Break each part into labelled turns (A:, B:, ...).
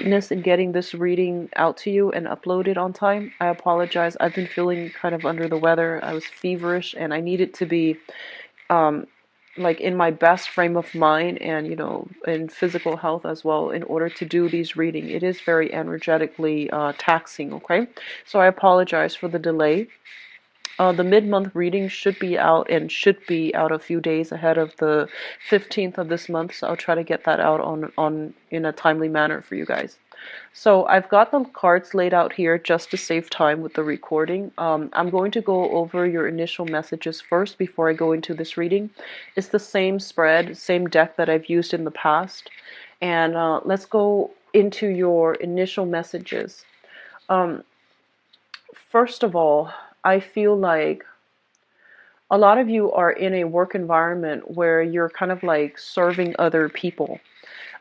A: in getting this reading out to you and uploaded on time. I apologize. I've been feeling kind of under the weather. I was feverish and I needed to be um, like in my best frame of mind and in physical health as well in order to do these reading. It is very energetically taxing, okay? So I apologize for the delay. The mid-month reading should be out and should be out a few days ahead of the 15th of this month, so I'll try to get that out on in a timely manner for you guys. So I've got the cards laid out here just to save time with the recording. I'm going to go over your initial messages first before I go into this reading. It's the same spread, same deck that I've used in the past. And let's go into your initial messages. Um, First of all, I feel like a lot of you are in a work environment where you're kind of like serving other people.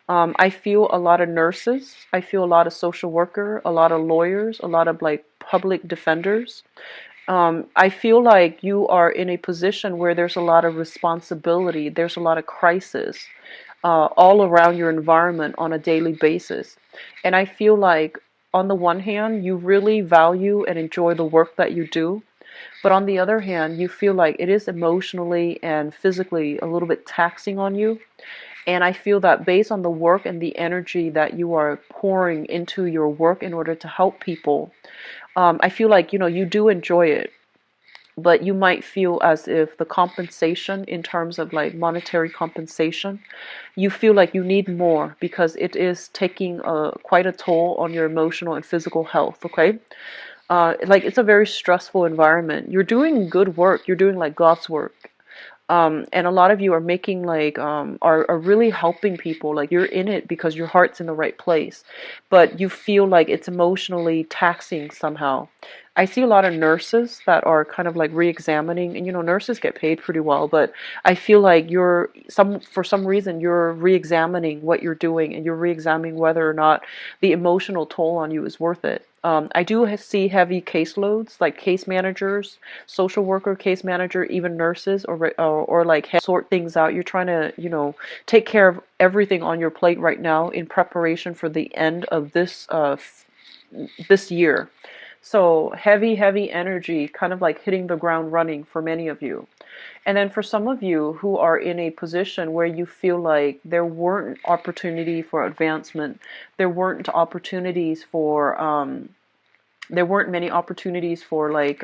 A: I feel a lot of nurses. I feel a lot of social worker, a lot of lawyers, a lot of like public defenders. I feel like you are in a position where there's a lot of responsibility. There's a lot of crisis all around your environment on a daily basis. And I feel like on the one hand, you really value and enjoy the work that you do. But on the other hand, you feel like it is emotionally and physically a little bit taxing on you. And I feel that based on the work and the energy that you are pouring into your work in order to help people, I feel like, you do enjoy it. But you might feel as if the compensation in terms of like monetary compensation, you feel like you need more because it is taking quite a toll on your emotional and physical health, okay? Like it's a very stressful environment. You're doing good work. You're doing like God's work. And a lot of you are making like are really helping people. Like you're in it because your heart's in the right place, but you feel like it's emotionally taxing somehow. I see a lot of nurses that are kind of like re-examining, and nurses get paid pretty well, but I feel like for some reason you're re-examining what you're doing and you're re-examining whether or not the emotional toll on you is worth it. I do see heavy caseloads, like case managers, social worker, case manager, even nurses, or like sort things out. You're trying to, take care of everything on your plate right now in preparation for the end of this year. So heavy energy, kind of like hitting the ground running for many of you. And then for some of you who are in a position where you feel like there weren't opportunity for advancement, there weren't many opportunities for like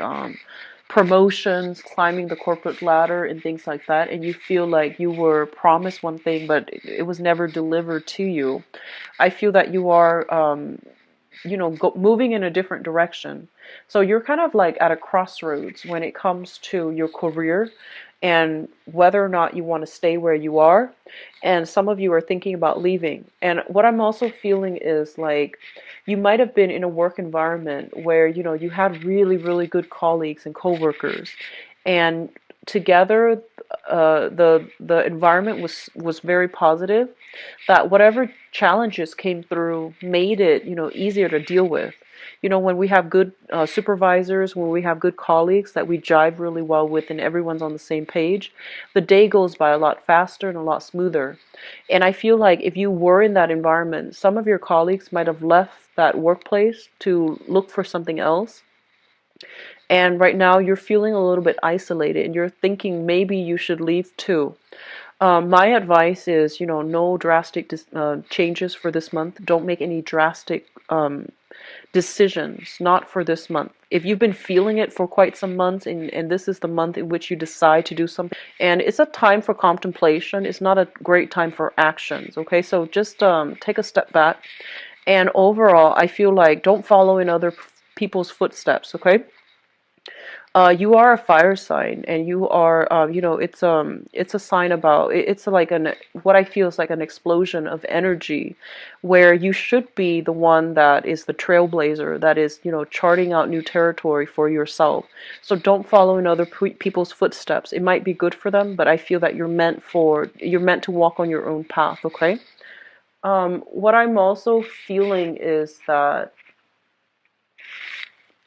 A: promotions, climbing the corporate ladder and things like that, and you feel like you were promised one thing but it was never delivered to you. I feel that you are moving in a different direction. So you're kind of like at a crossroads when it comes to your career and whether or not you want to stay where you are. And some of you are thinking about leaving. And what I'm also feeling is like you might have been in a work environment where, you had really, really good colleagues and coworkers. And together, the environment was very positive, that whatever challenges came through made it easier to deal with. When we have good supervisors, when we have good colleagues that we jive really well with and everyone's on the same page, the day goes by a lot faster and a lot smoother. And I feel like if you were in that environment, some of your colleagues might have left that workplace to look for something else. And right now you're feeling a little bit isolated and you're thinking maybe you should leave too. My advice is, no drastic changes for this month. Don't make any drastic decisions, not for this month. If you've been feeling it for quite some months and this is the month in which you decide to do something, and it's a time for contemplation, it's not a great time for actions, okay? So just take a step back. And overall, I feel like don't follow in other people's footsteps, okay? You are a fire sign, and you are, it's a sign about, it's like what I feel is like an explosion of energy, where you should be the one that is the trailblazer, that is, charting out new territory for yourself. So don't follow in other people's footsteps. It might be good for them, but I feel that you're meant to walk on your own path, okay? What I'm also feeling is that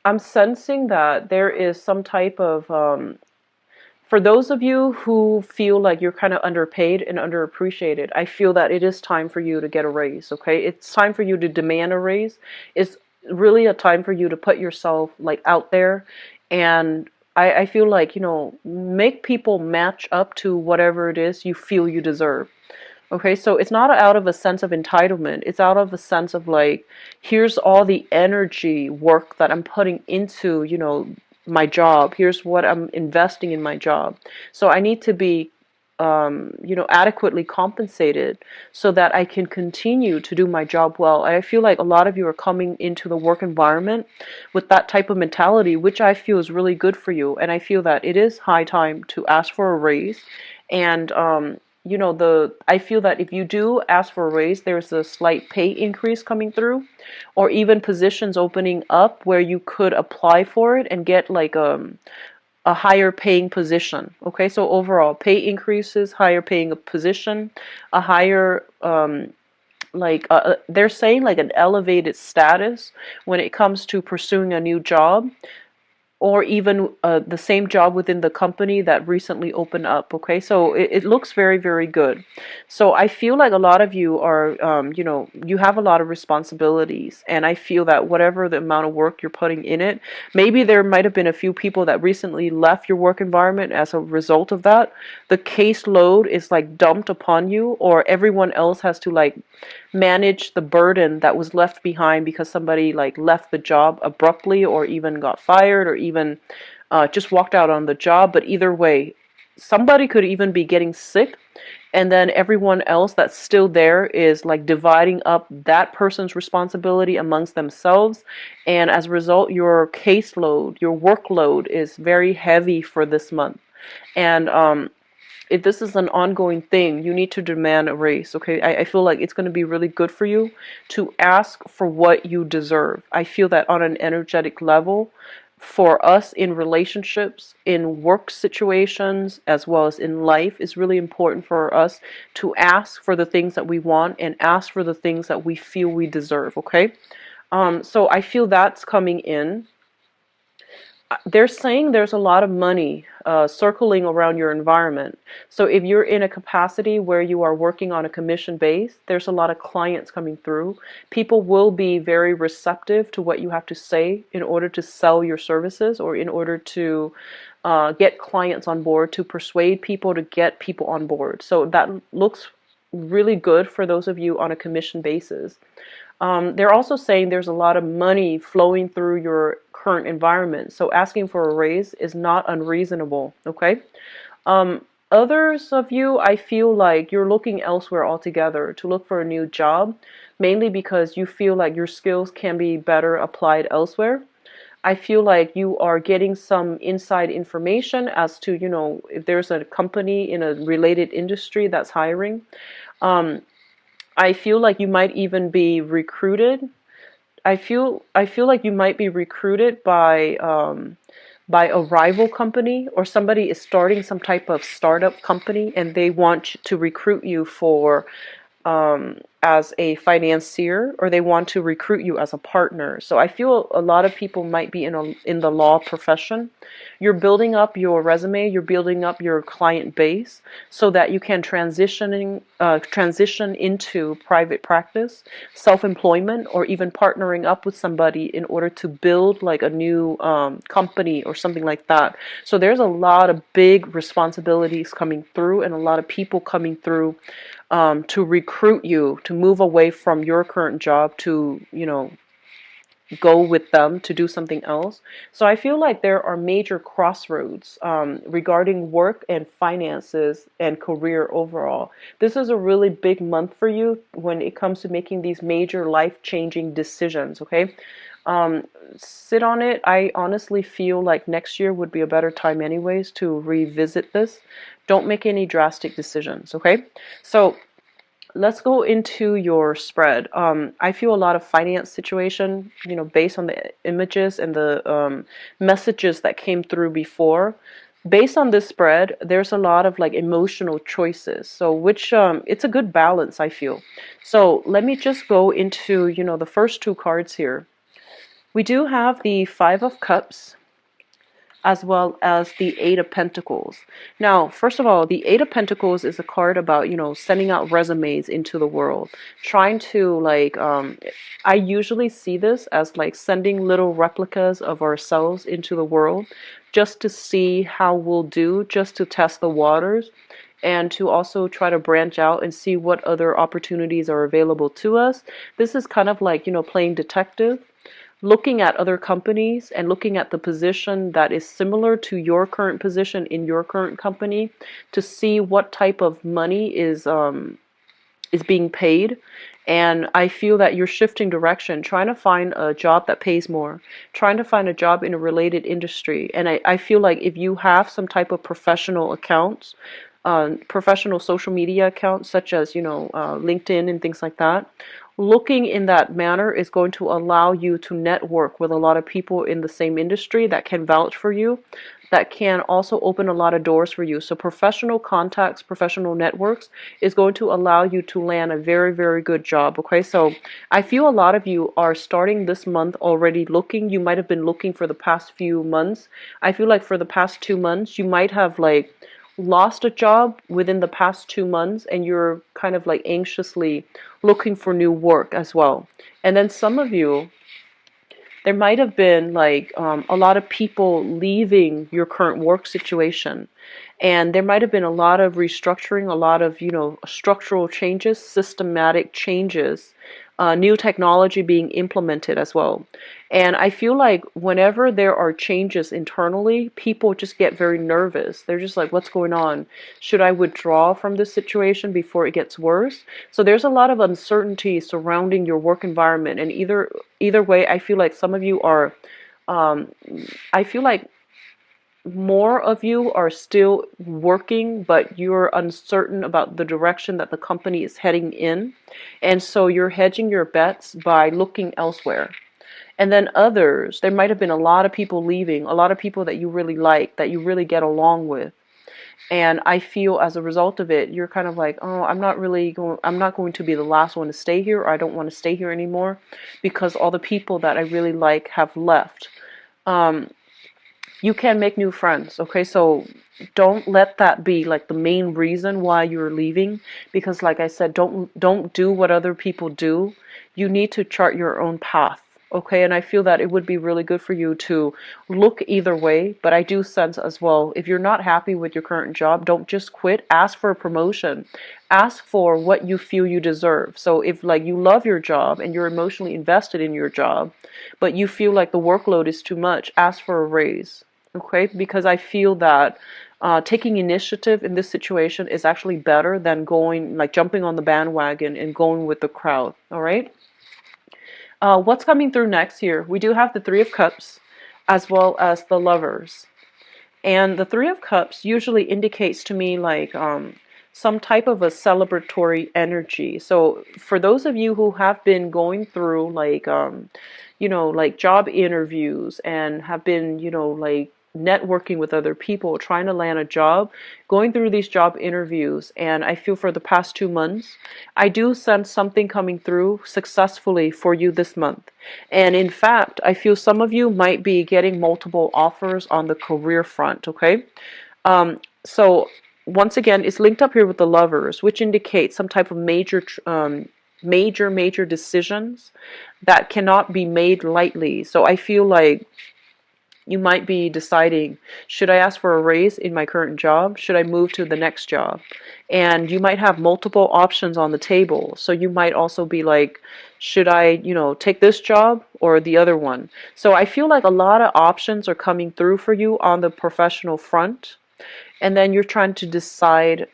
A: I'm sensing that there is some type of For those of you who feel like you're kind of underpaid and underappreciated, I feel that it is time for you to get a raise, okay? It's time for you to demand a raise. It's really a time for you to put yourself like out there, and I feel like, make people match up to whatever it is you feel you deserve. Okay, so it's not out of a sense of entitlement. It's out of a sense of like, here's all the energy work that I'm putting into, my job. Here's what I'm investing in my job. So I need to be, adequately compensated so that I can continue to do my job well. And I feel like a lot of you are coming into the work environment with that type of mentality, which I feel is really good for you. And I feel that it is high time to ask for a raise. And I feel that if you do ask for a raise, there's a slight pay increase coming through, or even positions opening up where you could apply for it and get like a higher paying position. Okay, so overall pay increases, higher paying position, a higher they're saying like an elevated status when it comes to pursuing a new job, or even the same job within the company that recently opened up. Okay, so it looks very, very good. So I feel like a lot of you are, you have a lot of responsibilities, and I feel that whatever the amount of work you're putting in it, maybe there might have been a few people that recently left your work environment as a result of that. The caseload is like dumped upon you, or everyone else has to like manage the burden that was left behind because somebody like left the job abruptly, or even got fired, or even just walked out on the job. But either way, somebody could even be getting sick, and then everyone else that's still there is like dividing up that person's responsibility amongst themselves, and as a result, your caseload, your workload is very heavy for this month. And if this is an ongoing thing, you need to demand a raise, okay? I feel like it's going to be really good for you to ask for what you deserve. I feel that on an energetic level, for us in relationships, in work situations, as well as in life, it's really important for us to ask for the things that we want and ask for the things that we feel we deserve, okay? So I feel that's coming in. They're saying there's a lot of money circling around your environment. So if you're in a capacity where you are working on a commission base, there's a lot of clients coming through. People will be very receptive to what you have to say in order to sell your services, or in order to get clients on board, to persuade people, to get people on board. So that looks really good for those of you on a commission basis. They're also saying there's a lot of money flowing through your current environment. So asking for a raise is not unreasonable, okay? Others of you, I feel like you're looking elsewhere altogether to look for a new job, mainly because you feel like your skills can be better applied elsewhere. I feel like you are getting some inside information as to, if there's a company in a related industry that's hiring. I feel like you might even be recruited. I feel like you might be recruited by a rival company, or somebody is starting some type of startup company and they want to recruit you for as a financier, or they want to recruit you as a partner. So I feel a lot of people might be in the law profession. You're building up your resume, you're building up your client base so that you can transition into private practice, self-employment, or even partnering up with somebody in order to build like a new company or something like that. So there's a lot of big responsibilities coming through, and a lot of people coming through to recruit you to move away from your current job to, go with them to do something else. So I feel like there are major crossroads regarding work and finances and career overall. This is a really big month for you when it comes to making these major life-changing decisions, okay? Sit on it. I honestly feel like next year would be a better time anyways to revisit this. Don't make any drastic decisions, okay? So let's go into your spread. I feel a lot of finance situation, based on the images and the messages that came through before. Based on this spread, there's a lot of like emotional choices. So which it's a good balance, I feel. So let me just go into, the first two cards here. We do have the Five of Cups, as well as the Eight of Pentacles. Now, first of all, the Eight of Pentacles is a card about, sending out resumes into the world, trying to I usually see this as like sending little replicas of ourselves into the world just to see how we'll do, just to test the waters, and to also try to branch out and see what other opportunities are available to us. This is kind of like, playing detective, looking at other companies and looking at the position that is similar to your current position in your current company to see what type of money is being paid. And I feel that you're shifting direction, trying to find a job that pays more, trying to find a job in a related industry. And I feel like if you have some type of professional accounts, professional social media accounts, such as, LinkedIn and things like that, looking in that manner is going to allow you to network with a lot of people in the same industry that can vouch for you, that can also open a lot of doors for you. So professional contacts, professional networks is going to allow you to land a very, very good job. Okay, so I feel a lot of you are starting this month already looking. You might have been looking for the past few months. I feel like for the past 2 months, you might have lost a job within the past 2 months, and you're kind of anxiously looking for new work as well. And then some of you, there might have been a lot of people leaving your current work situation, and there might have been a lot of restructuring, a lot of structural changes, systematic changes, new technology being implemented as well. And I feel like whenever there are changes internally, people just get very nervous. They're just like, what's going on? Should I withdraw from this situation before it gets worse? So there's a lot of uncertainty surrounding your work environment. And either way, I feel like some of you are, I feel like more of you are still working, but you're uncertain about the direction that the company is heading in. And so you're hedging your bets by looking elsewhere. And then others, there might have been a lot of people leaving, a lot of people that you really like, that you really get along with. And I feel as a result of it, you're kind of like, oh, I'm not going to be the last one to stay here, or I don't want to stay here anymore because all the people that I really like have left. You can make new friends, okay? So don't let that be the main reason why you're leaving, because like I said, don't do what other people do. You need to chart your own path, okay? And I feel that it would be really good for you to look either way, but I do sense as well, if you're not happy with your current job, don't just quit. Ask for a promotion. Ask for what you feel you deserve. So if you love your job and you're emotionally invested in your job, but you feel like the workload is too much, ask for a raise. Okay, because I feel that taking initiative in this situation is actually better than jumping on the bandwagon and going with the crowd. All right. What's coming through next here? We do have the Three of Cups as well as the Lovers. And the Three of Cups usually indicates to me some type of a celebratory energy. So for those of you who have been going through job interviews and have been, networking with other people, trying to land a job, going through these job interviews, and I feel for the past 2 months, I do sense something coming through successfully for you this month. And in fact, I feel some of you might be getting multiple offers on the career front, okay? So once again, it's linked up here with the Lovers, which indicates some type of major decisions that cannot be made lightly. So I feel like you might be deciding, should I ask for a raise in my current job? Should I move to the next job? And you might have multiple options on the table. So you might also be like, should I, take this job or the other one? So I feel like a lot of options are coming through for you on the professional front. And then you're trying to decide,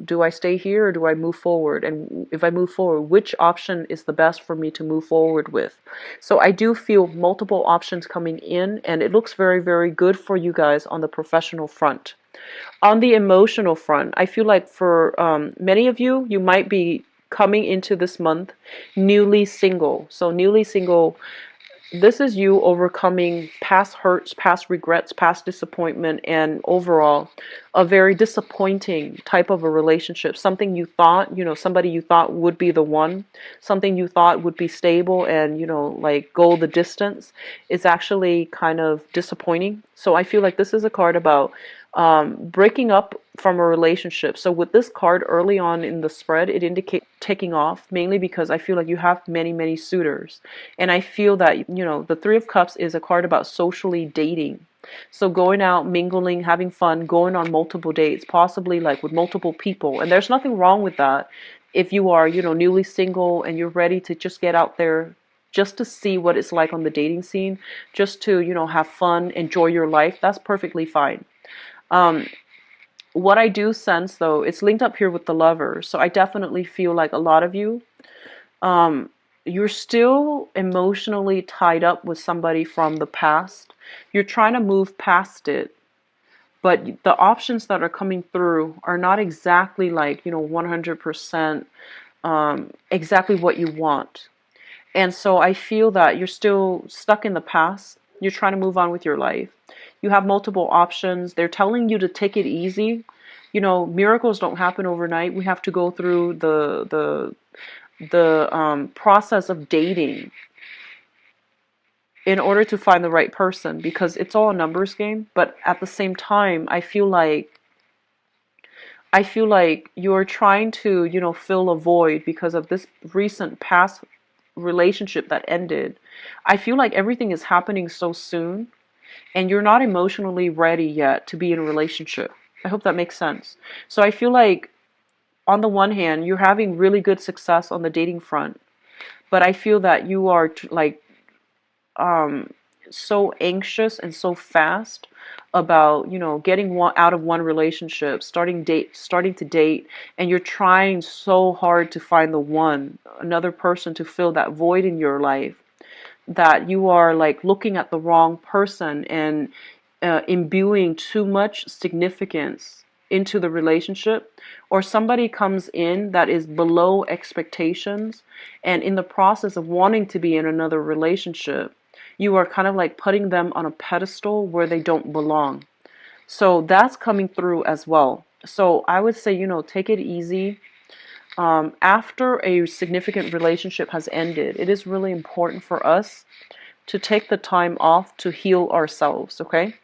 A: do I stay here or do I move forward? And if I move forward, which option is the best for me to move forward with? So I do feel multiple options coming in, and it looks very, very good for you guys on the professional front. On the emotional front, I feel like for many of you, you might be coming into this month newly single. So newly single, This is you overcoming past hurts, past regrets, past disappointment, and overall a very disappointing type of a relationship. Something you thought, somebody you thought would be the one, something you thought would be stable and, like go the distance, is actually kind of disappointing. So I feel like this is a card about breaking up from a relationship. So with this card early on in the spread, it indicates taking off, mainly because I feel like you have many, many suitors. And I feel that, the Three of Cups is a card about socially dating. So going out, mingling, having fun, going on multiple dates, possibly like with multiple people. And there's nothing wrong with that if you are, newly single and you're ready to just get out there just to see what it's like on the dating scene, just to, have fun, enjoy your life. That's perfectly fine. Um, what I do sense, though, it's linked up here with the Lovers. So I definitely feel like a lot of you, you're still emotionally tied up with somebody from the past. You're trying to move past it, but the options that are coming through are not exactly like, 100% exactly what you want. And so I feel that you're still stuck in the past. You're trying to move on with your life. You have multiple options. They're telling you to take it easy. Miracles don't happen overnight. We have to go through the process of dating in order to find the right person, because it's all a numbers game. But at the same time, I feel like you're trying to, fill a void because of this recent past relationship that ended. I feel like everything is happening so soon and you're not emotionally ready yet to be in a relationship. I hope that makes sense. So I feel like on the one hand, you're having really good success on the dating front, but I feel that you are like um so anxious and so fast about, getting out of one relationship, starting to date, and you're trying so hard to find the one, another person to fill that void in your life, that you are like looking at the wrong person and imbuing too much significance into the relationship, or somebody comes in that is below expectations, and in the process of wanting to be in another relationship, you are kind of like putting them on a pedestal where they don't belong. So that's coming through as well. So I would say, take it easy. After a significant relationship has ended, it is really important for us to take the time off to heal ourselves, okay?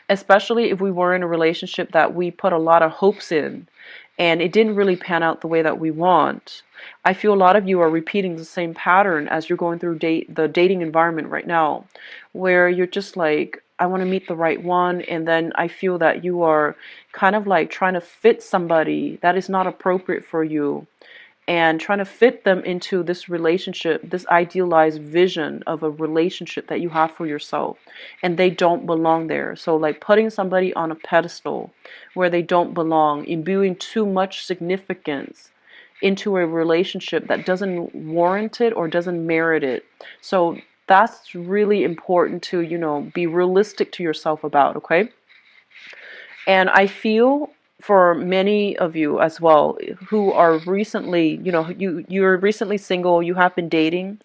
A: Especially if we were in a relationship that we put a lot of hopes in and it didn't really pan out the way that we want. I feel a lot of you are repeating the same pattern as you're going through the dating environment right now, where you're just like, I want to meet the right one, and then I feel that you are kind of like trying to fit somebody that is not appropriate for you, and trying to fit them into this relationship, this idealized vision of a relationship that you have for yourself, and they don't belong there. So like putting somebody on a pedestal where they don't belong, imbuing too much significance into a relationship that doesn't warrant it or doesn't merit it. So that's really important to, be realistic to yourself about, okay? And I feel for many of you as well who are recently, you're recently single, you have been dating,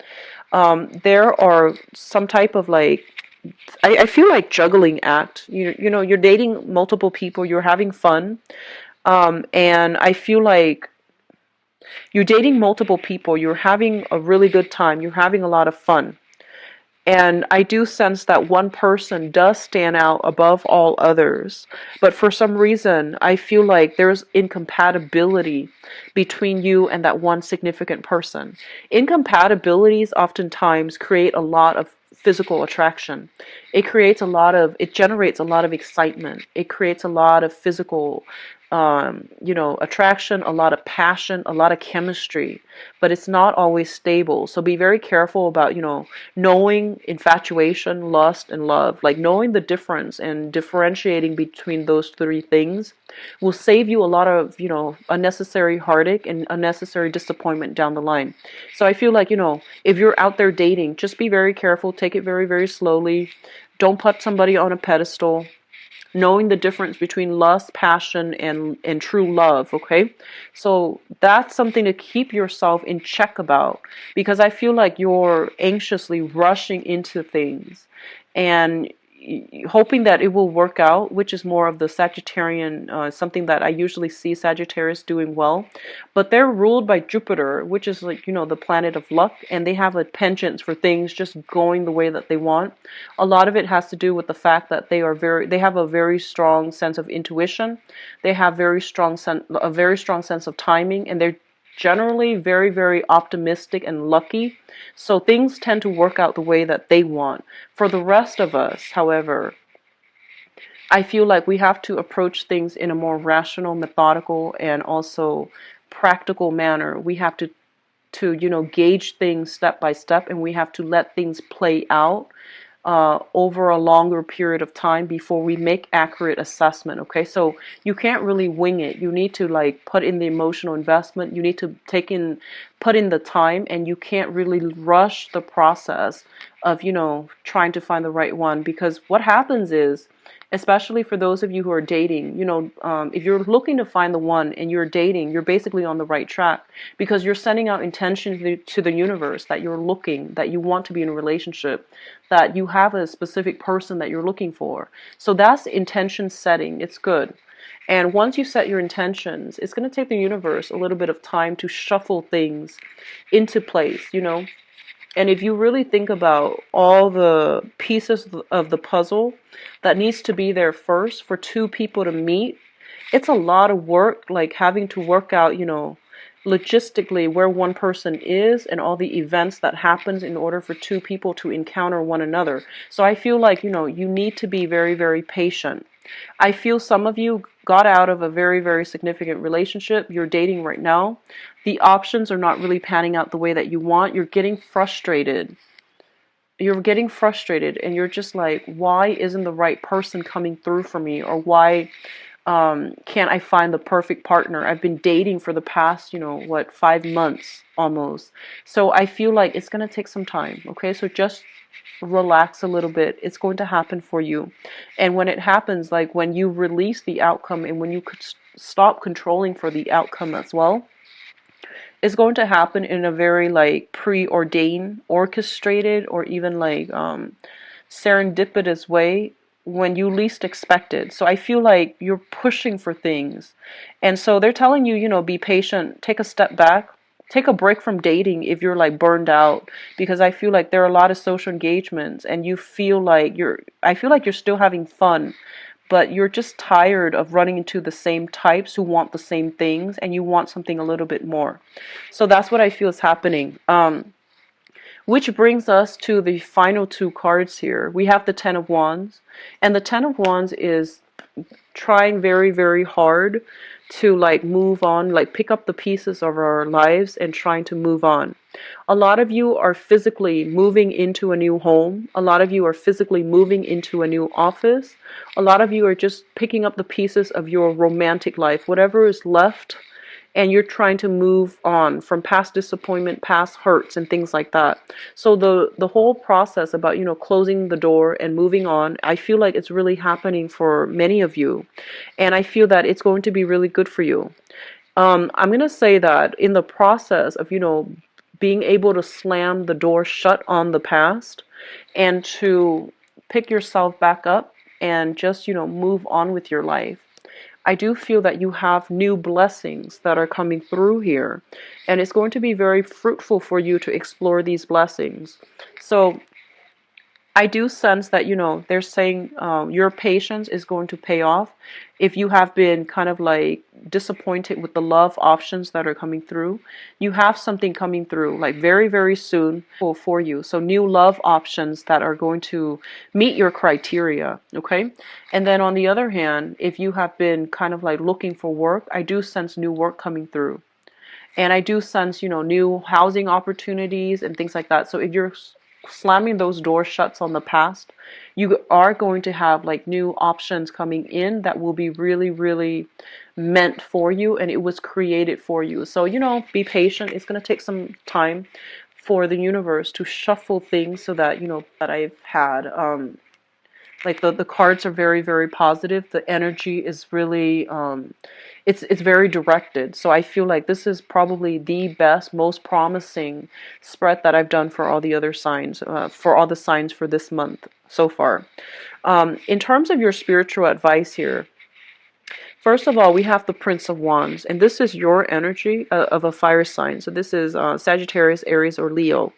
A: there are some type of like, I feel like juggling act. You're dating multiple people, you're having fun, and I feel like you're dating multiple people, you're having a really good time, you're having a lot of fun. And I do sense that one person does stand out above all others. But for some reason, I feel like there's incompatibility between you and that one significant person. Incompatibilities oftentimes create a lot of physical attraction. It generates a lot of excitement. It creates a lot of physical attraction, a lot of passion, a lot of chemistry, but it's not always stable. So be very careful about, knowing infatuation, lust, and love. Like knowing the difference and differentiating between those three things will save you a lot of, unnecessary heartache and unnecessary disappointment down the line. So I feel like, if you're out there dating, just be very careful, take it very, very slowly. Don't put somebody on a pedestal. knowing the difference between lust, passion, and true love, okay? So that's something to keep yourself in check about, because I feel like you're anxiously rushing into things and hoping that it will work out, which is more of the Sagittarian, something that I usually see Sagittarius doing well. But they're ruled by Jupiter, which is like, the planet of luck, and they have a penchant for things just going the way that they want. A lot of it has to do with the fact that they have a very strong sense of intuition. They have a very strong sense of timing, and they're generally very, very optimistic and lucky. So things tend to work out the way that they want. For the rest of us, however, I feel like we have to approach things in a more rational, methodical, and also practical manner. We have to gauge things step by step, and we have to let things play out over a longer period of time before we make accurate assessment. Okay, so you can't really wing it. You need to like put in the emotional investment. You need to put in the time, and you can't really rush the process of trying to find the right one, because what happens is, especially for those of you who are dating, if you're looking to find the one and you're dating, you're basically on the right track, because you're sending out intention to the universe that you're looking, that you want to be in a relationship, that you have a specific person that you're looking for. So that's intention setting. It's good. And once you set your intentions, it's going to take the universe a little bit of time to shuffle things into place. And if you really think about all the pieces of the puzzle that needs to be there first for two people to meet, it's a lot of work, like having to work out, logistically where one person is and all the events that happens in order for two people to encounter one another. So I feel like, you need to be very, very patient. I feel some of you got out of a very, very significant relationship. You're dating right now. The options are not really panning out the way that you want. You're getting frustrated. And you're just like, why isn't the right person coming through for me? Or why can't I find the perfect partner? I've been dating for the past, 5 months almost. So I feel like it's going to take some time. Okay, so just relax a little bit. It's going to happen for you. And when it happens, like when you release the outcome and when you could stop controlling for the outcome as well, it's going to happen in a very like preordained, orchestrated, or even like serendipitous way when you least expect it. So I feel like you're pushing for things. And so they're telling you, be patient, take a step back, take a break from dating if you're like burned out, because I feel like there are a lot of social engagements and I feel like you're still having fun, but you're just tired of running into the same types who want the same things, and you want something a little bit more. So that's what I feel is happening. Which brings us to the final two cards here. We have the Ten of Wands, and the Ten of Wands is trying very, very hard to like move on, like pick up the pieces of our lives and trying to move on. A lot of you are physically moving into a new home. A lot of you are physically moving into a new office. A lot of you are just picking up the pieces of your romantic life, whatever is left, and you're trying to move on from past disappointment, past hurts, and things like that. So the whole process about, closing the door and moving on, I feel like it's really happening for many of you, and I feel that it's going to be really good for you. I'm going to say that in the process of, being able to slam the door shut on the past and to pick yourself back up and just, move on with your life, I do feel that you have new blessings that are coming through here, and it's going to be very fruitful for you to explore these blessings. So I do sense that, they're saying your patience is going to pay off. If you have been kind of like disappointed with the love options that are coming through, you have something coming through like very, very soon for you. So new love options that are going to meet your criteria, okay? And then on the other hand, if you have been kind of like looking for work, I do sense new work coming through. And I do sense, new housing opportunities and things like that. So if you're slamming those doors shuts on the past, you are going to have like new options coming in that will be really, really meant for you, and it was created for you. So, be patient. It's going to take some time for the universe to shuffle things so that, that I've had Like the cards are very, very positive. The energy is really it's very directed. So I feel like this is probably the best, most promising spread that I've done for all the other signs, for all the signs for this month so far. In terms of your spiritual advice here, first of all, we have the Prince of Wands, and this is your energy of a fire sign. So this is Sagittarius, Aries, or Leo.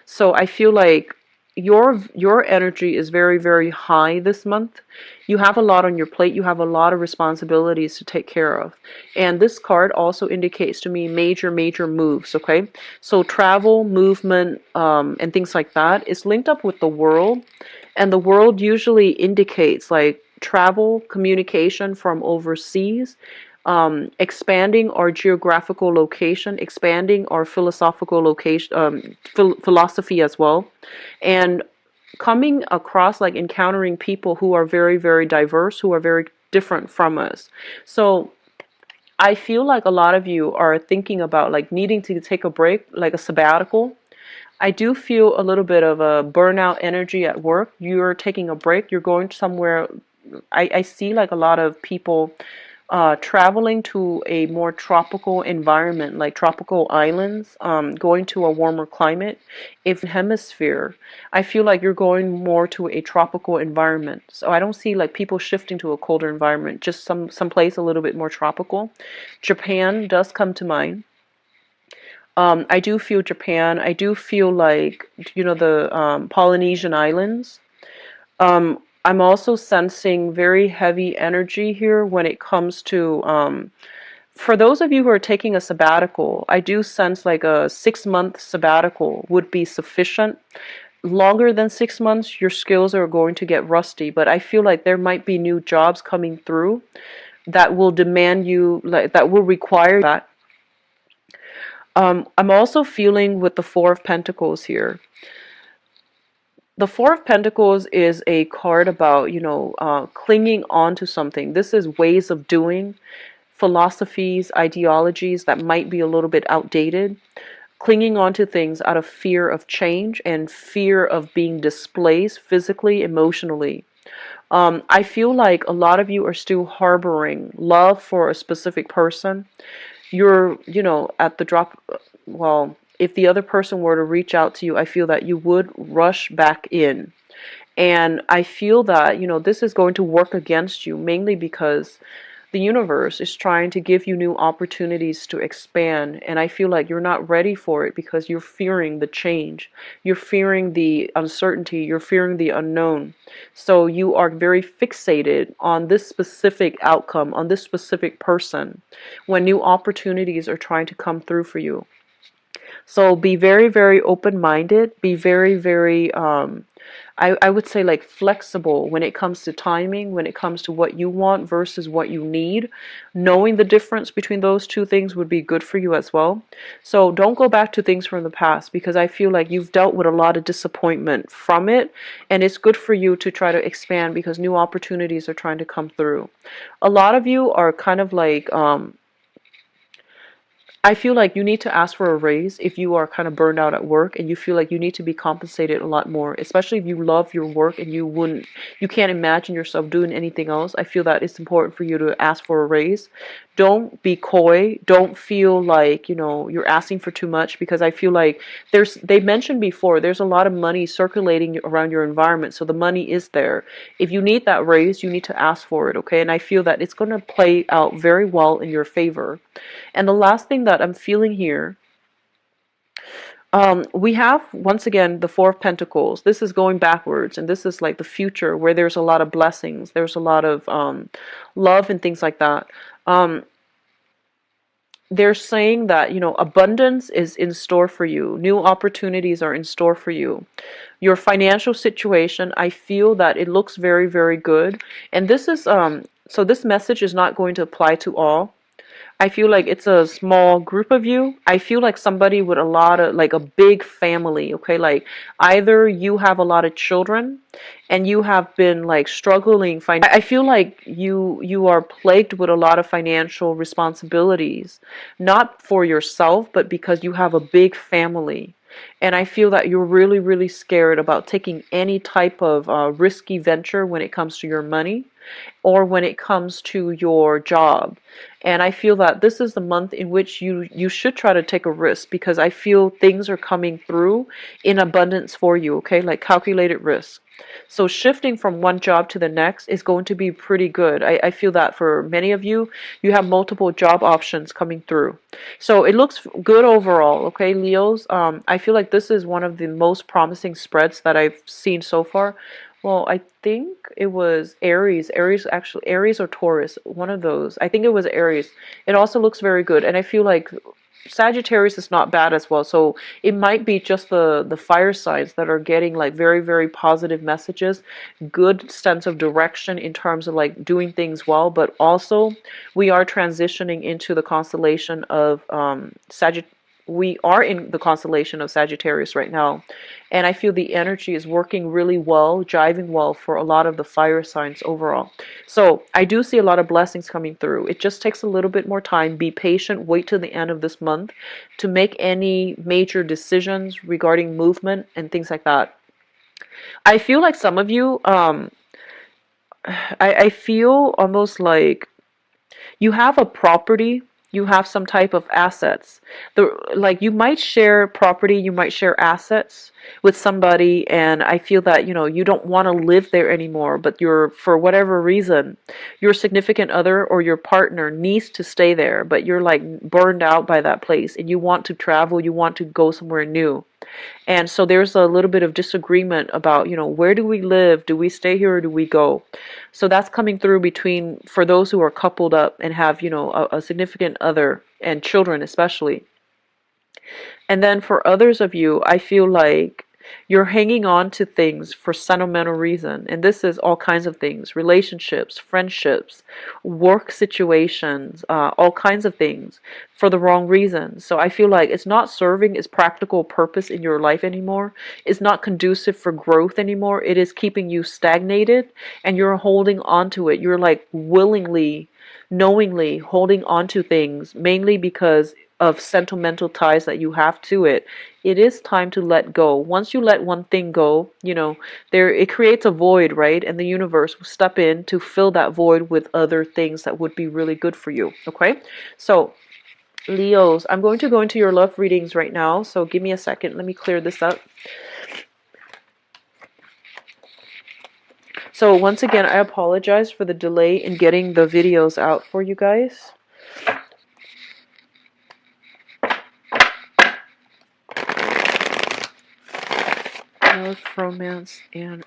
A: So I feel like your energy is very, very high this month. You have a lot on your plate. You have a lot of responsibilities to take care of. And this card also indicates to me major, major moves, okay? So travel, movement, and things like that is linked up with the world. And the world usually indicates like travel, communication from overseas, expanding our geographical location, expanding our philosophical location, philosophy as well, and coming across like encountering people who are very, very diverse, who are very different from us. So I feel like a lot of you are thinking about like needing to take a break, like a sabbatical. I do feel a little bit of a burnout energy at work. You're taking a break, you're going somewhere. I see like a lot of people traveling to a more tropical environment, like tropical islands, going to a warmer climate. If hemisphere, I feel like you're going more to a tropical environment. So I don't see like people shifting to a colder environment, just some place a little bit more tropical. Japan does come to mind. I do feel Japan. I do feel like, the Polynesian islands. I'm also sensing very heavy energy here when it comes to, for those of you who are taking a sabbatical, I do sense like a 6 month sabbatical would be sufficient. Longer than 6 months, your skills are going to get rusty, but I feel like there might be new jobs coming through that will demand you, like that will require that. I'm also feeling with the Four of Pentacles here. The Four of Pentacles is a card about, clinging on to something. This is ways of doing, philosophies, ideologies that might be a little bit outdated. Clinging on to things out of fear of change and fear of being displaced physically, emotionally. I feel like a lot of you are still harboring love for a specific person. You're, at the drop, well, if the other person were to reach out to you, I feel that you would rush back in. And I feel that, this is going to work against you, mainly because the universe is trying to give you new opportunities to expand. And I feel like you're not ready for it because you're fearing the change. You're fearing the uncertainty. You're fearing the unknown. So you are very fixated on this specific outcome, on this specific person, when new opportunities are trying to come through for you. So be very, very open-minded. Be very, very, I would say like flexible when it comes to timing, when it comes to what you want versus what you need. Knowing the difference between those two things would be good for you as well. So don't go back to things from the past because I feel like you've dealt with a lot of disappointment from it. And it's good for you to try to expand because new opportunities are trying to come through. A lot of you are kind of like, I feel like you need to ask for a raise if you are kind of burned out at work and you feel like you need to be compensated a lot more, especially if you love your work and you can't imagine yourself doing anything else. I feel that it's important for you to ask for a raise. Don't be coy. Don't feel like, you're asking for too much because I feel like they mentioned before, there's a lot of money circulating around your environment. So the money is there. If you need that raise, you need to ask for it. Okay. And I feel that it's going to play out very well in your favor. And the last thing that I'm feeling here, we have, once again, the Four of Pentacles. This is going backwards, and this is like the future where there's a lot of blessings. There's a lot of love and things like that. They're saying that, abundance is in store for you. New opportunities are in store for you. Your financial situation, I feel that it looks very, very good. And this is, so this message is not going to apply to all. I feel like it's a small group of you. I feel like somebody with a lot of, like a big family, okay? Like either you have a lot of children and you have been like struggling. I feel like you are plagued with a lot of financial responsibilities, not for yourself, but because you have a big family. And I feel that you're really, really scared about taking any type of risky venture when it comes to your money or when it comes to your job. And I feel that this is the month in which you should try to take a risk, because I feel things are coming through in abundance for you, okay? Like calculated risk. So shifting from one job to the next is going to be pretty good. I feel that for many of you, you have multiple job options coming through. So it looks good overall, okay, Leos? I feel like this is one of the most promising spreads that I've seen so far. Well, I think it was Aries. Aries, actually, Aries or Taurus, one of those. I think it was Aries. It also looks very good. And I feel like Sagittarius is not bad as well. So it might be just the fire signs that are getting like very, very positive messages, good sense of direction in terms of like doing things well. But also we are transitioning into the constellation of Sagittarius. We are in the constellation of Sagittarius right now, and I feel the energy is working really well, jiving well for a lot of the fire signs overall. So I do see a lot of blessings coming through. It just takes a little bit more time. Be patient. Wait till the end of this month to make any major decisions regarding movement and things like that. I feel like some of you, I feel almost like you have a property, you have some type of assets. Like you might share property, you might share assets with somebody, and I feel that, you don't want to live there anymore, but for whatever reason, your significant other or your partner needs to stay there, but you're like burned out by that place and you want to travel, you want to go somewhere new. And so there's a little bit of disagreement about, where do we live? Do we stay here or do we go? So that's coming through between, for those who are coupled up and have, a significant other and children especially. And then for others of you, I feel like you're hanging on to things for sentimental reason. And this is all kinds of things: relationships, friendships, work situations, all kinds of things for the wrong reasons. So I feel like it's not serving its practical purpose in your life anymore. It's not conducive for growth anymore. It is keeping you stagnated and you're holding on to it. You're like willingly, knowingly holding on to things mainly because of sentimental ties that you have to it. It is time to let go. Once you let one thing go, it creates a void, right? And the universe will step in to fill that void with other things that would be really good for you. Okay? So, Leos, I'm going to go into your love readings right now. So give me a second. Let me clear this up. So once again, I apologize for the delay in getting the videos out for you guys. Love, romance, and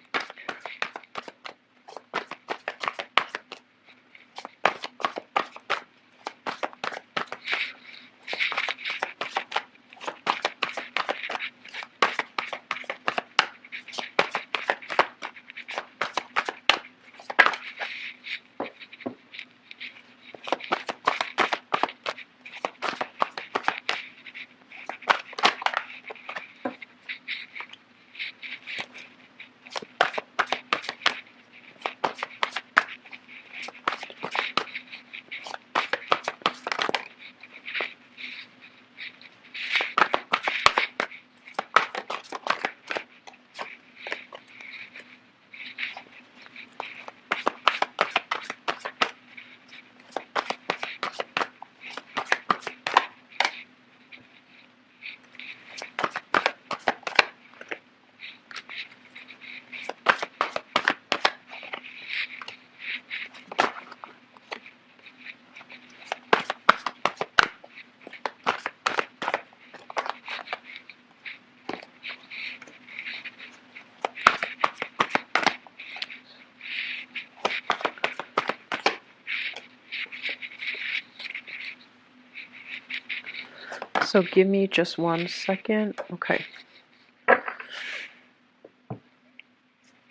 A: so give me just 1 second. Okay.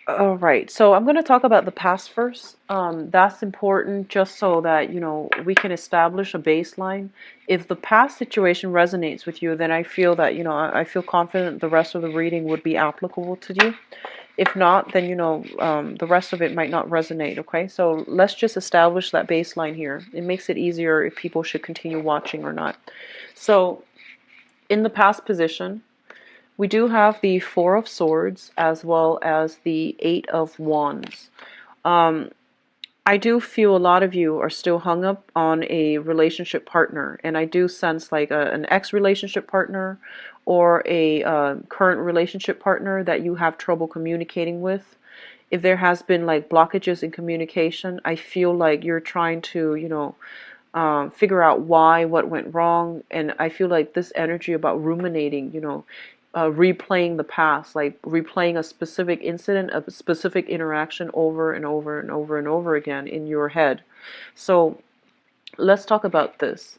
A: All right, so I'm going to talk about the past first. That's important just so that, we can establish a baseline. If the past situation resonates with you, then I feel that, I feel confident the rest of the reading would be applicable to you. If not, then, the rest of it might not resonate, okay? So let's just establish that baseline here. It makes it easier if people should continue watching or not. So in the past position, We do have the Four of Swords as well as the Eight of Wands. Um, I do feel a lot of you are still hung up on a relationship partner, and I do sense like an ex-relationship partner or a current relationship partner that you have trouble communicating with. If there has been like blockages in communication, I feel like you're trying to, figure out why, what went wrong. And I feel like this energy about ruminating, replaying the past, like replaying a specific incident, a specific interaction over and over and over and over again in your head. So let's talk about this.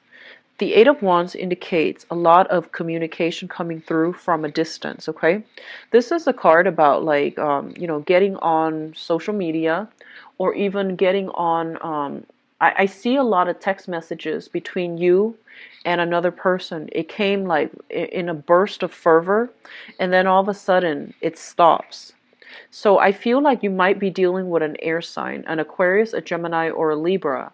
A: The Eight of Wands indicates a lot of communication coming through from a distance, okay? This is a card about like, getting on social media or even getting on, I see a lot of text messages between you and another person. It came like in a burst of fervor, and then all of a sudden it stops. So I feel like you might be dealing with an air sign, an Aquarius, a Gemini, or a Libra.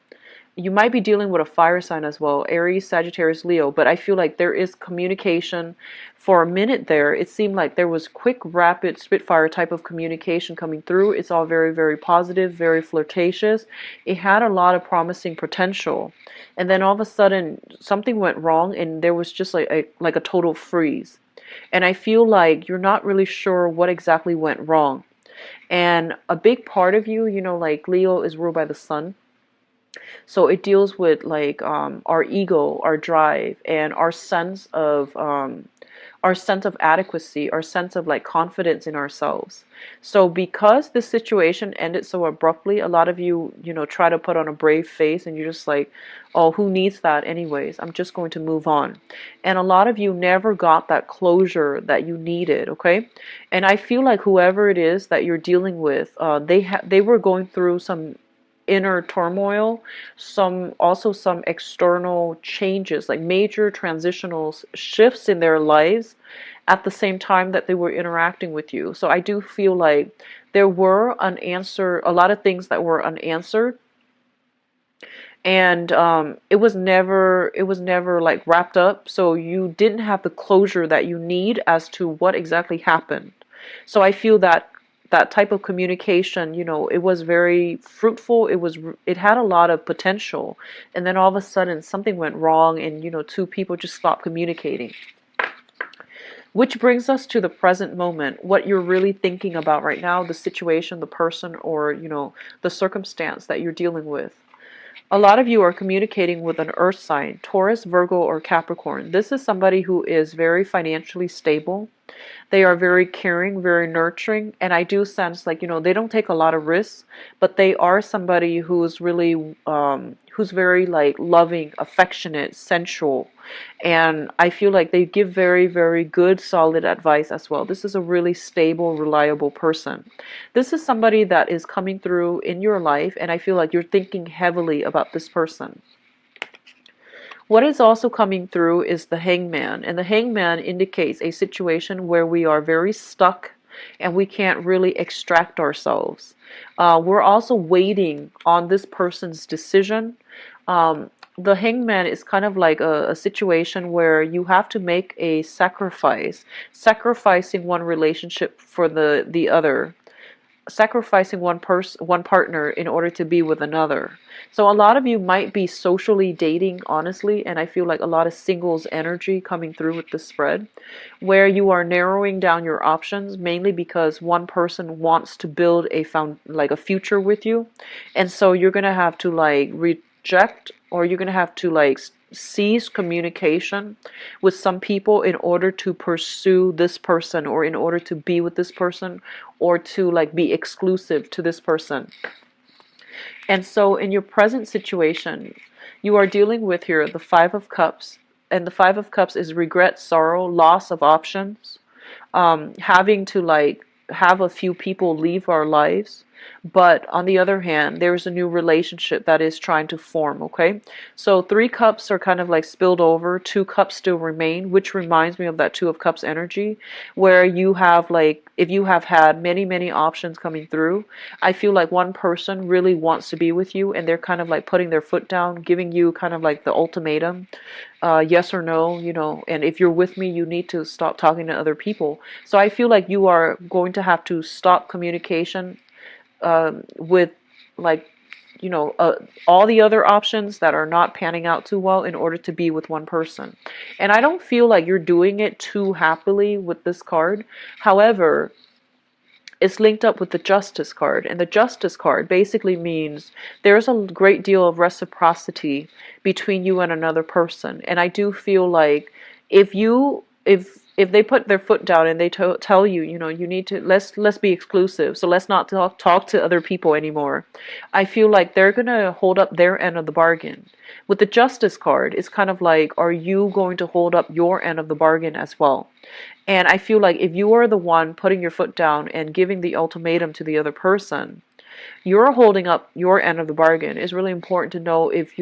A: You might be dealing with a fire sign as well, Aries, Sagittarius, Leo, but I feel like there is communication. For a minute there, it seemed like there was quick, rapid, spitfire type of communication coming through. It's all very, very positive, very flirtatious. It had a lot of promising potential. And then all of a sudden, something went wrong, and there was just like a total freeze. And I feel like you're not really sure what exactly went wrong. And a big part of you, like Leo is ruled by the sun. So it deals with like our ego, our drive, and our sense of adequacy, our sense of like confidence in ourselves. So because this situation ended so abruptly, a lot of you, try to put on a brave face, and you're just like, oh, who needs that anyways? I'm just going to move on. And a lot of you never got that closure that you needed, okay? And I feel like whoever it is that you're dealing with, they were going through some inner turmoil, some external changes, like major transitional shifts in their lives at the same time that they were interacting with you. So I do feel like there were a lot of things that were unanswered, and it was never like wrapped up, so you didn't have the closure that you need as to what exactly happened. So I feel that that type of communication, it was very fruitful. It had a lot of potential, and then all of a sudden something went wrong, and two people just stopped communicating. Which brings us to the present moment, what you're really thinking about right now, the situation, the person, or the circumstance that you're dealing with. A lot of you are communicating with an earth sign, Taurus, Virgo, or Capricorn. This is somebody who is very financially stable. They are very caring, very nurturing, and I do sense like, they don't take a lot of risks, but they are somebody who's really, who's very like loving, affectionate, sensual, and I feel like they give very, very good, solid advice as well. This is a really stable, reliable person. This is somebody that is coming through in your life, and I feel like you're thinking heavily about this person. What is also coming through is the hangman, and the hangman indicates a situation where we are very stuck and we can't really extract ourselves. We're also waiting on this person's decision. The hangman is kind of like a situation where you have to make a sacrifice, sacrificing one relationship for the other, sacrificing one partner in order to be with another. So a lot of you might be socially dating, honestly, and I feel like a lot of singles energy coming through with the spread, where you are narrowing down your options mainly because one person wants to build a future with you, and so you're gonna have to like reject, or you're gonna have to like cease communication with some people in order to pursue this person, or in order to be with this person, or to like be exclusive to this person. And so in your present situation, you are dealing with here the Five of Cups, and the Five of Cups is regret, sorrow, loss of options, having to like have a few people leave our lives. But on the other hand, there's a new relationship that is trying to form, okay? So 3 cups are kind of like spilled over, 2 cups still remain, which reminds me of that Two of Cups energy, where you have like, if you have had many, many options coming through, I feel like one person really wants to be with you and they're kind of like putting their foot down, giving you kind of like the ultimatum, yes or no, and if you're with me, you need to stop talking to other people. So I feel like you are going to have to stop communication with like all the other options that are not panning out too well in order to be with one person. And I don't feel like you're doing it too happily with this card. However, it's linked up with the Justice card, and the Justice card basically means there's a great deal of reciprocity between you and another person. And I do feel like if they put their foot down and they tell you, you need to let's be exclusive, so let's not talk to other people anymore, I feel like they're gonna hold up their end of the bargain. With the Justice card, it's kind of like, are you going to hold up your end of the bargain as well? And I feel like if you are the one putting your foot down and giving the ultimatum to the other person, you're holding up your end of the bargain. It's really important to know if,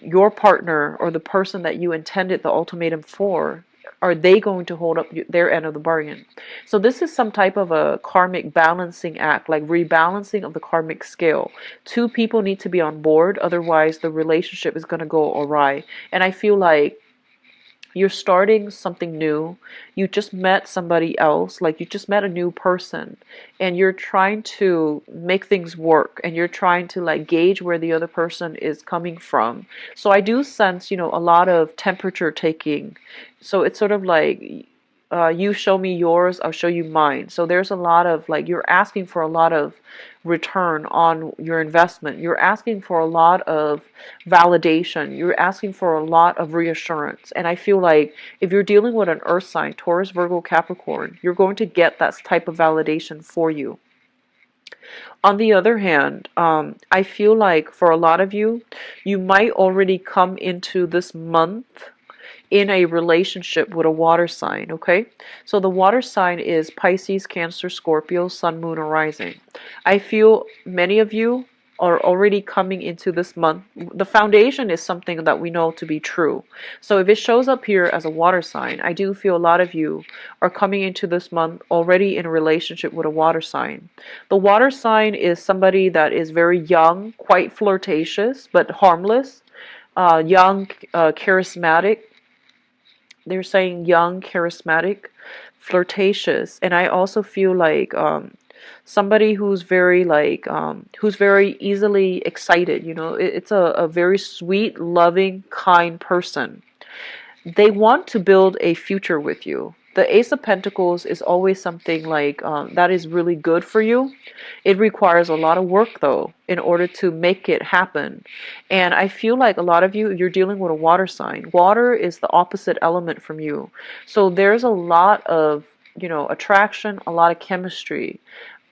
A: your partner or the person that you intended the ultimatum for, are they going to hold up their end of the bargain? So this is some type of a karmic balancing act, like rebalancing of the karmic scale. 2 people need to be on board, otherwise the relationship is going to go awry. And I feel like you're starting something new. You just met somebody else, like you just met a new person, and you're trying to make things work, and you're trying to like gauge where the other person is coming from. So I do sense, a lot of temperature taking. So it's sort of like, you show me yours, I'll show you mine. So there's a lot of like, you're asking for a lot of return on your investment. You're asking for a lot of validation. You're asking for a lot of reassurance. And I feel like if you're dealing with an earth sign, Taurus, Virgo, Capricorn, you're going to get that type of validation for you. On the other hand, I feel like for a lot of you, you might already come into this month in a relationship with a water sign, okay? So the water sign is Pisces, Cancer, Scorpio, Sun, Moon, or Rising. I feel many of you are already coming into this month. The foundation is something that we know to be true. So if it shows up here as a water sign, I do feel a lot of you are coming into this month already in a relationship with a water sign. The water sign is somebody that is very young, quite flirtatious, but harmless, young, charismatic. They're saying young, charismatic, flirtatious, and I also feel like somebody who's very like who's very easily excited. It's a very sweet, loving, kind person. They want to build a future with you. The Ace of Pentacles is always something like that is really good for you. It requires a lot of work, though, in order to make it happen. And I feel like a lot of you, you're dealing with a water sign. Water is the opposite element from you. So there's a lot of, attraction, a lot of chemistry.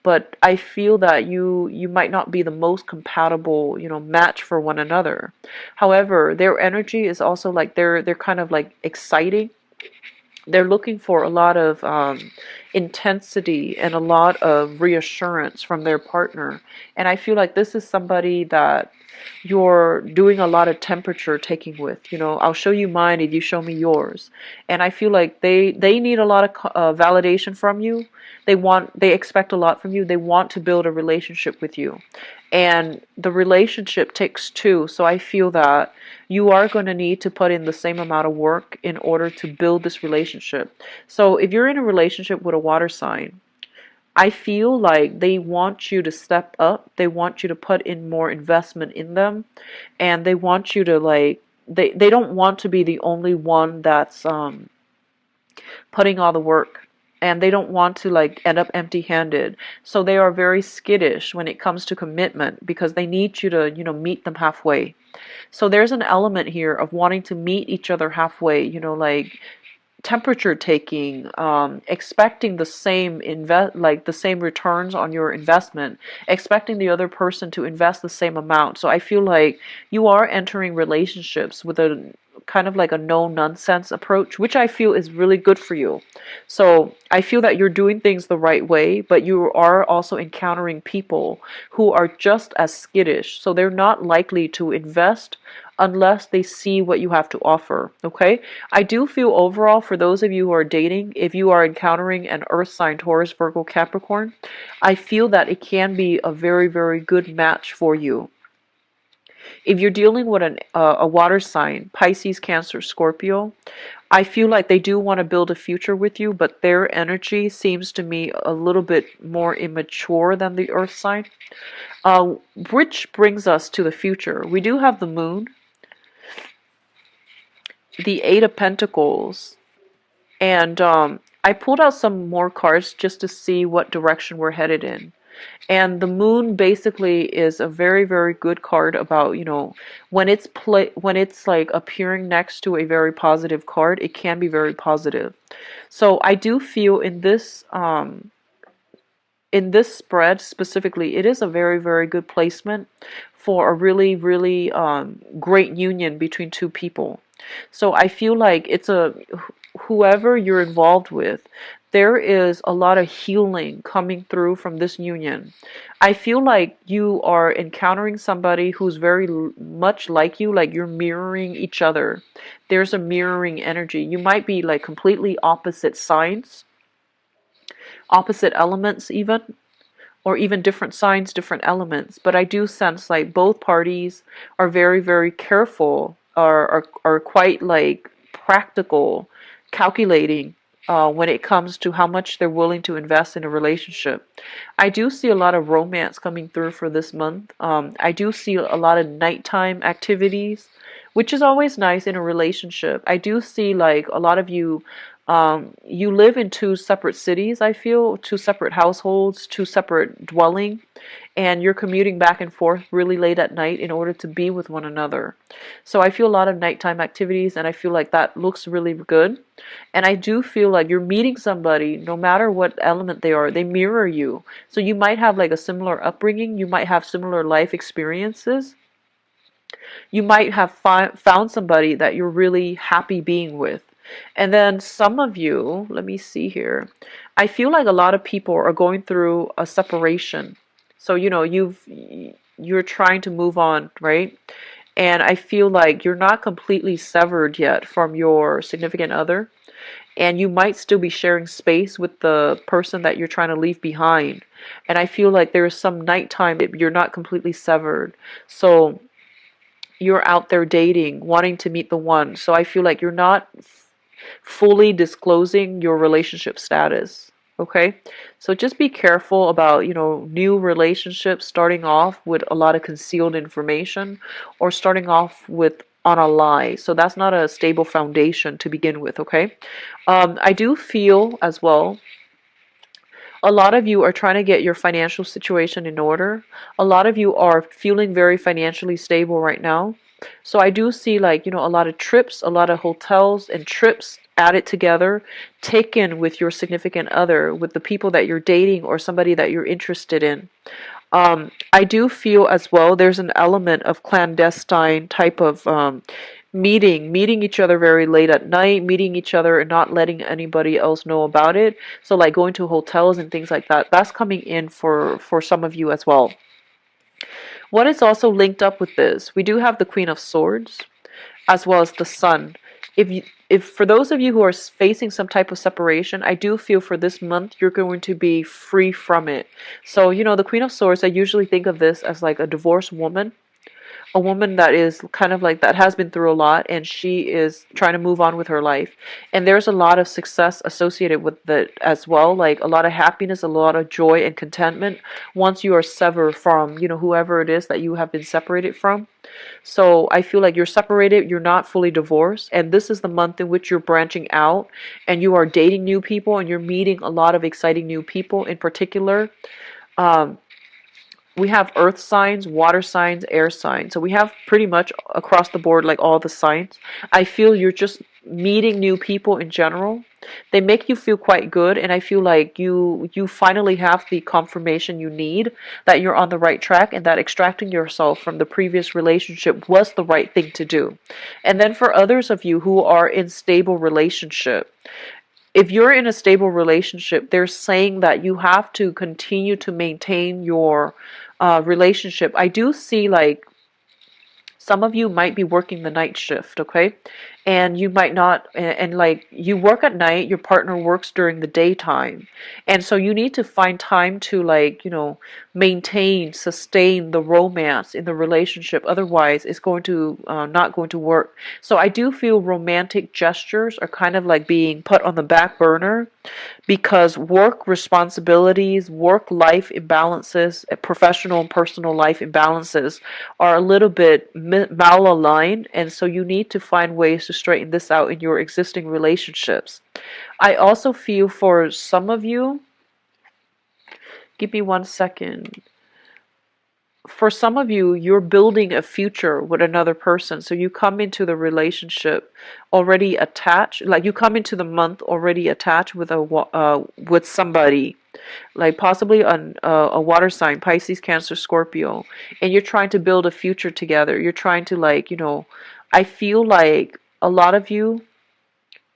A: But I feel that you might not be the most compatible, match for one another. However, their energy is also like they're kind of like exciting. They're looking for a lot of intensity and a lot of reassurance from their partner. And I feel like this is somebody that you're doing a lot of temperature taking with. I'll show you mine if you show me yours. And I feel like they need a lot of validation from you. They expect a lot from you. They want to build a relationship with you. And the relationship takes 2. So I feel that you are going to need to put in the same amount of work in order to build this relationship. So if you're in a relationship with a water sign, I feel like they want you to step up. They want you to put in more investment in them. And they want you to like, they don't want to be the only one that's putting all the work. And they don't want to like end up empty-handed. So they are very skittish when it comes to commitment because they need you to, meet them halfway. So there's an element here of wanting to meet each other halfway, like temperature taking, expecting the same the same returns on your investment, expecting the other person to invest the same amount. So I feel like you are entering relationships with a kind of like a no nonsense approach, which I feel is really good for you. So I feel that you're doing things the right way, but you are also encountering people who are just as skittish. So they're not likely to invest unless they see what you have to offer. Okay? I do feel overall, for those of you who are dating, if you are encountering an earth sign, Taurus, Virgo, Capricorn, I feel that it can be a very, very good match for you. If you're dealing with a water sign, Pisces, Cancer, Scorpio, I feel like they do want to build a future with you, but their energy seems to me a little bit more immature than the earth sign. Which brings us to the future. We do have the moon, the Eight of Pentacles, and I pulled out some more cards just to see what direction we're headed in. And the moon basically is a very, very good card about, when it's like appearing next to a very positive card, it can be very positive. So I do feel in this spread specifically, it is a very, very good placement for a really, really great union between two people. So I feel like whoever you're involved with, there is a lot of healing coming through from this union. I feel like you are encountering somebody who's very much like you, like you're mirroring each other. There's a mirroring energy. You might be like completely opposite signs, opposite elements even, or even different signs, different elements. But I do sense like both parties are very, very careful, are quite like practical, calculating when it comes to how much they're willing to invest in a relationship. I do see a lot of romance coming through for this month. I do see a lot of nighttime activities, which is always nice in a relationship. I do see like a lot of you, you live in two separate cities, I feel, two separate households, two separate dwelling, and you're commuting back and forth really late at night in order to be with one another. So I feel a lot of nighttime activities, and I feel like that looks really good. And I do feel like you're meeting somebody, no matter what element they are, they mirror you. So you might have like a similar upbringing, you might have similar life experiences. You might have found somebody that you're really happy being with. And then some of you, let me see here. I feel like a lot of people are going through a separation. So, you're trying to move on, right? And I feel like you're not completely severed yet from your significant other. And you might still be sharing space with the person that you're trying to leave behind. And I feel like there's some nighttime that you're not completely severed. So you're out there dating, wanting to meet the one. So I feel like you're not fully disclosing your relationship status. Okay? So just be careful about, new relationships starting off with a lot of concealed information or starting off with on a lie. So that's not a stable foundation to begin with, okay? I do feel as well a lot of you are trying to get your financial situation in order. A lot of you are feeling very financially stable right now. So I do see like, a lot of trips, a lot of hotels and trips added together, taken with your significant other, with the people that you're dating or somebody that you're interested in. I do feel as well there's an element of clandestine type of meeting each other very late at night, meeting each other and not letting anybody else know about it. So like going to hotels and things like that. That's coming in for some of you as well. What is also linked up with this? We do have the Queen of Swords as well as the Sun. If for those of you who are facing some type of separation, I do feel for this month you're going to be free from it. So, the Queen of Swords, I usually think of this as like a divorced woman, a woman that is kind of like that has been through a lot and she is trying to move on with her life. And there's a lot of success associated with that as well, like a lot of happiness, a lot of joy and contentment once you are severed from, whoever it is that you have been separated from. So I feel like you're separated, you're not fully divorced, and this is the month in which you're branching out and you are dating new people and you're meeting a lot of exciting new people in particular. Um, we have earth signs, water signs, air signs. So we have pretty much across the board like all the signs. I feel you're just meeting new people in general. They make you feel quite good, and I feel like you finally have the confirmation you need that you're on the right track and that extracting yourself from the previous relationship was the right thing to do. And then for others of you who are in stable relationship, if you're in a stable relationship, they're saying that you have to continue to maintain your relationship. I do see like some of you might be working the night shift, okay? And you might not, and like you work at night, your partner works during the daytime. And so you need to find time to like, maintain, sustain the romance in the relationship. Otherwise, it's going to not going to work. So I do feel romantic gestures are kind of like being put on the back burner because work responsibilities, work life imbalances, professional and personal life imbalances are a little bit malaligned, and so you need to find ways to straighten this out in your existing relationships. I also feel for some of you, give me 1 second. For some of you, you're building a future with another person. So you come into the relationship already attached, like you come into the month already attached with with somebody, like possibly a water sign, Pisces, Cancer, Scorpio, and you're trying to build a future together. You're trying to like, I feel like a lot of you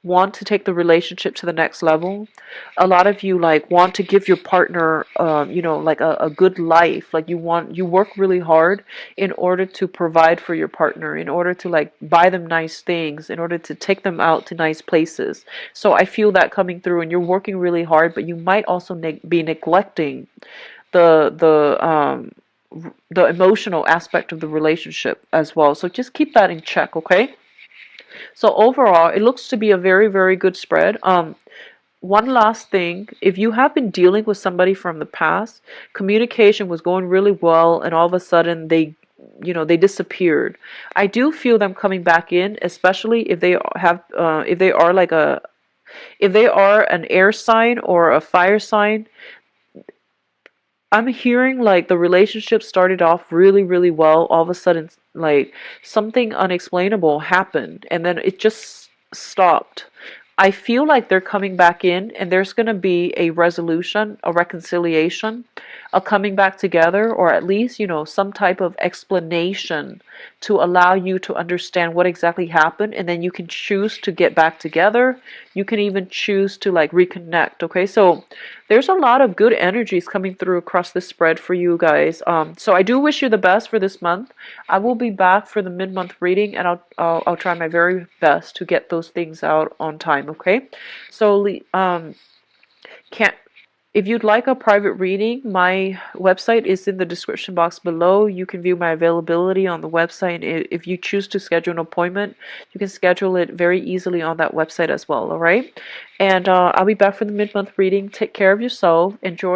A: want to take the relationship to the next level. A lot of you like want to give your partner like a good life. Like you work really hard in order to provide for your partner, in order to like buy them nice things, in order to take them out to nice places. So I feel that coming through, and you're working really hard, but you might also be neglecting the the emotional aspect of the relationship as well. So just keep that in check, okay? So overall, it looks to be a very, very good spread. One last thing, if you have been dealing with somebody from the past, communication was going really well, and all of a sudden they disappeared. I do feel them coming back in, especially if they if they are like if they are an air sign or a fire sign. I'm hearing like the relationship started off really, really well. All of a sudden, like something unexplainable happened, and then it just stopped. I feel like they're coming back in, and there's going to be a resolution, a reconciliation, a coming back together, or at least, some type of explanation to allow you to understand what exactly happened, and then you can choose to get back together. You can even choose to like reconnect, okay? So there's a lot of good energies coming through across this spread for you guys. So I do wish you the best for this month. I will be back for the mid-month reading, and I'll try my very best to get those things out on time. Okay, so can't. If you'd like a private reading, my website is in the description box below. You can view my availability on the website. If you choose to schedule an appointment, you can schedule it very easily on that website as well, all right? And I'll be back for the mid-month reading. Take care of yourself. Enjoy.